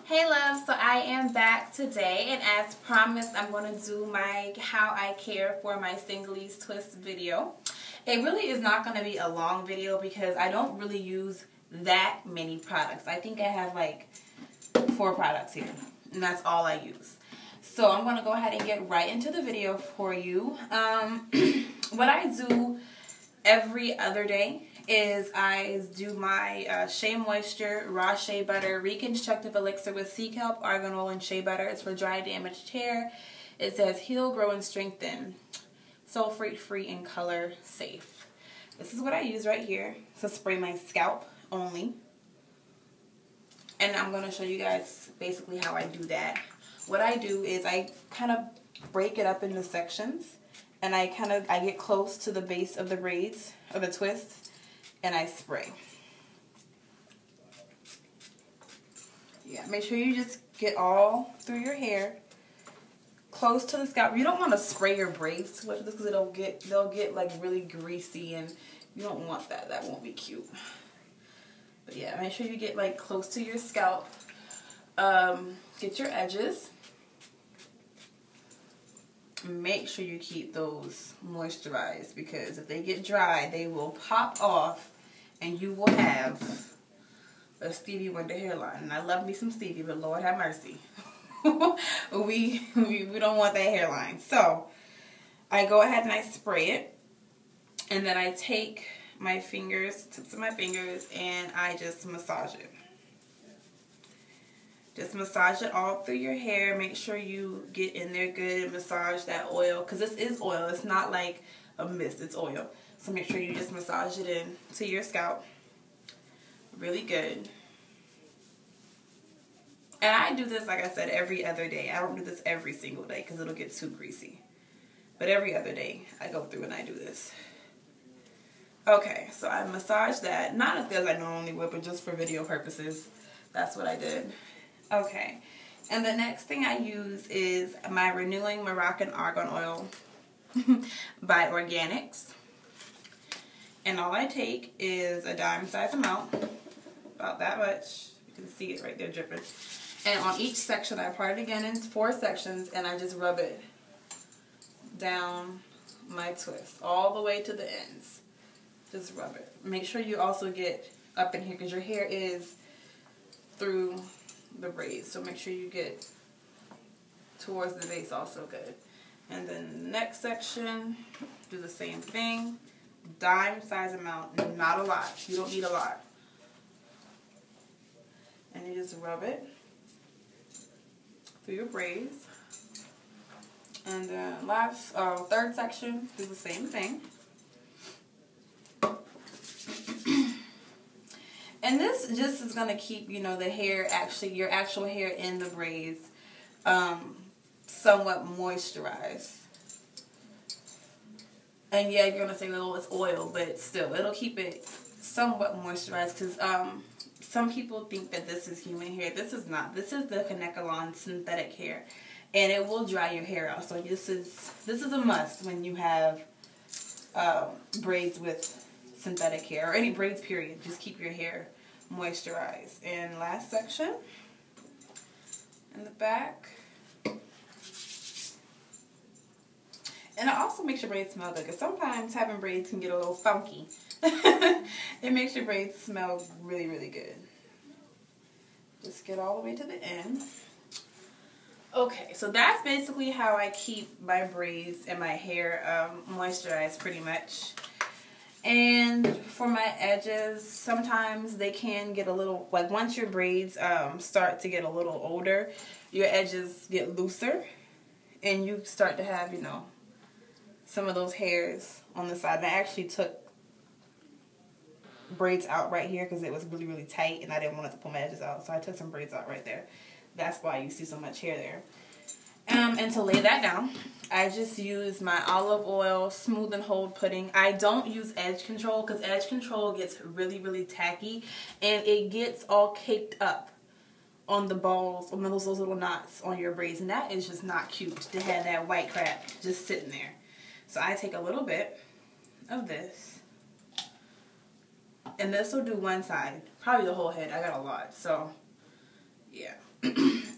Hey love, so I am back today, and as promised I'm going to do my how I care for my Senagalese twist video. It really is not going to be a long video because I don't really use that many products. I think I have like 4 products here, and that's all I use. So I'm going to go ahead and get right into the video for you. What I do every other day is I do my Shea Moisture Raw Shea Butter Reconstructive Elixir with sea kelp, argan oil, and shea butter. It's for dry, damaged hair. It says heal, grow, and strengthen. Sulfate free and color safe. This is what I use right here to spray my scalp only. And I'm going to show you guys basically how I do that. What I do is I kind of break it up into sections, and I get close to the base of the braids or the twists, and I spray. Yeah, make sure you just get all through your hair, close to the scalp. You don't want to spray your braids with this because they'll get like really greasy, and you don't want that. That won't be cute. But yeah, make sure you get like close to your scalp. Get your edges. Make sure you keep those moisturized, because if they get dry, they will pop off and you will have a Stevie Wonder hairline. And I love me some Stevie, but Lord have mercy. we don't want that hairline. So I go ahead and I spray it, and then I take my fingers, tips of my fingers, and I just massage it. Just massage it all through your hair. Make sure you get in there good. Massage that oil, because this is oil. It's not like a mist. It's oil. So make sure you just massage it in to your scalp. Really good. And I do this, like I said, every other day. I don't do this every single day because it'll get too greasy. But every other day I go through and I do this. Okay, so I massage that. Not as good as I normally would, but just for video purposes. That's what I did. Okay, and the next thing I use is my Renewing Moroccan Argan Oil by Organics. And all I take is a dime size amount, about that much. You can see it right there dripping. And on each section, I part it again in 4 sections, and I just rub it down my twist all the way to the ends. Just rub it. Make sure you also get up in here, because your hair is through the braids, so make sure you get towards the base also good. And then the next section, do the same thing, dime size amount, not a lot. You don't need a lot. And you just rub it through your braids. And then third section, do the same thing. And this just is going to keep, you know, the hair, your actual hair in the braids somewhat moisturized. And yeah, you're going to say, well, it's oil, but still, it'll keep it somewhat moisturized, because some people think that this is human hair. This is not. This is the Senagalese synthetic hair, and it will dry your hair out. So this is a must when you have braids with synthetic hair, or any braids period. Just keep your hair moisturized. And last section in the back. And it also makes your braids smell good, because sometimes having braids can get a little funky. It makes your braids smell really, really good. Just get all the way to the end. Okay, so that's basically how I keep my braids and my hair moisturized, pretty much. And for my edges, sometimes they can get a little, like once your braids start to get a little older, your edges get looser, and you start to have, you know, some of those hairs on the side. And I actually took braids out right here because it was really, really tight, and I didn't want it to pull my edges out, so I took some braids out right there. That's why you see so much hair there. And to lay that down, I just use my olive oil smooth and hold pudding. I don't use edge control, because edge control gets really, really tacky, and it gets all caked up on the balls, on those little knots on your braids, and that is just not cute to have that white crap just sitting there. So I take a little bit of this, and this will do one side, probably the whole head. I got a lot, so yeah.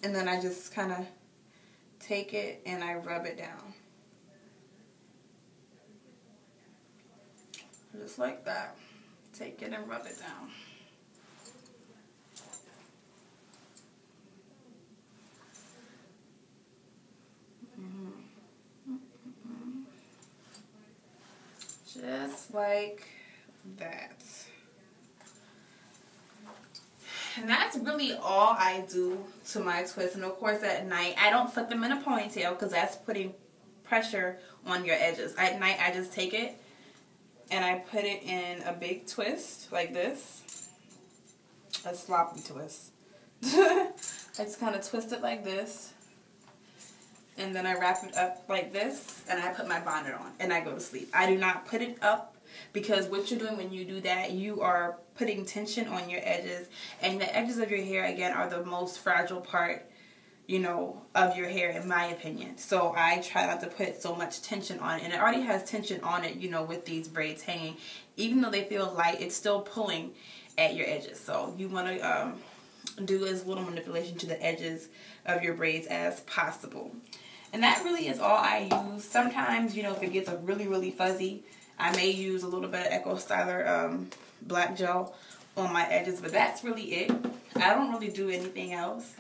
And then I just kind of take it and I rub it down. Just like that. Take it and rub it down. Just like that. And that's really all I do to my twists. And of course at night, I don't put them in a ponytail because that's putting pressure on your edges. At night, I just take it and I put it in a big twist like this. A sloppy twist. I just kind of twist it like this. And then I wrap it up like this, and I put my bonnet on, and I go to sleep. I do not put it up, because what you're doing when you do that, you are putting tension on your edges, and the edges of your hair, again, are the most fragile part, you know, of your hair, in my opinion. So I try not to put so much tension on it, and it already has tension on it, you know, with these braids hanging. Even though they feel light, it's still pulling at your edges. So you want to do as little manipulation to the edges of your braids as possible. And that really is all I use. Sometimes, you know, if it gets really, really fuzzy, I may use a little bit of Echo Styler black gel on my edges. But that's really it. I don't really do anything else.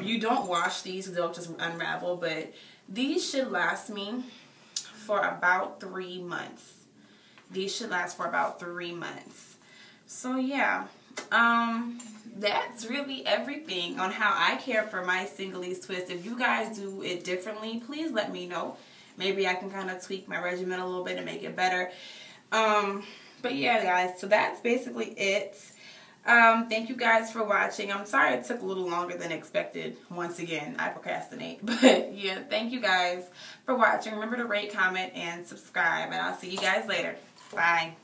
You don't wash these, they'll just unravel. But these should last me for about 3 months. These should last for about 3 months. So, yeah. That's really everything on how I care for my Senagalese twist. If you guys do it differently, please let me know. Maybe I can kind of tweak my regimen a little bit and make it better. But yeah, guys, so that's basically it. Thank you guys for watching. I'm sorry it took a little longer than expected. Once again, I procrastinate. But yeah, thank you guys for watching. Remember to rate, comment, and subscribe. And I'll see you guys later. Bye.